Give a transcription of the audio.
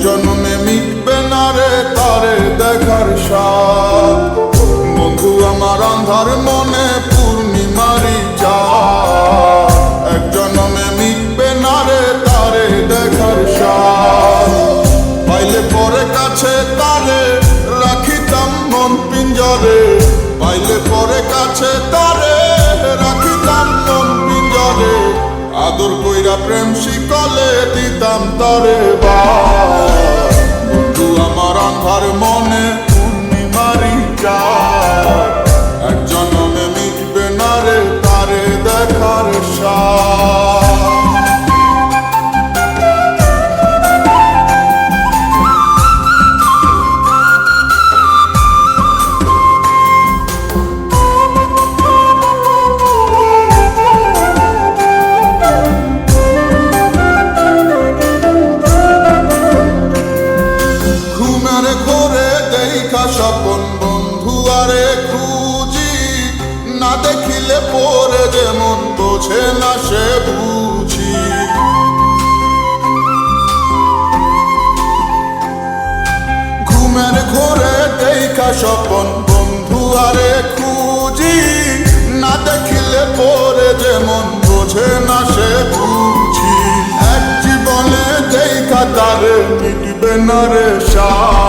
জন্মে মিটবে না রে তারে দেখার স্বাদ। বন্ধু আমার আন্ধার মনে পূর্ণিমারি চাঁদ, এক জন্মে মিটবে না রে তারে দেখার স্বাদ। পাইলে পরে কাছে তারে রাখিতাম মন পিঞ্জরে, পাইলে পরে কাছে তারে রাখিতাম মন পিঞ্জরে। আদর কইরা প্রেম শিকলে দিতাম তারে বাস। বন্ধু আমার আন্ধার মনে পূর্ণিমারি চাঁদ, এক জন্মে মিটবে না রে তারে দেখার স্বাদ। স্বপন বন্ধু আরে খুঁজি, না দেখিলে পরে যেমন বোঝে না সে বুঝি। ঘুমের ঘোরে দেখা স্বপন বন্ধু আরে খুঁজি, না দেখিলে পরে যেমন বোঝে না সে বুঝি। এক জীবনে দেখা তারে মিটবে না রে স্বাদ।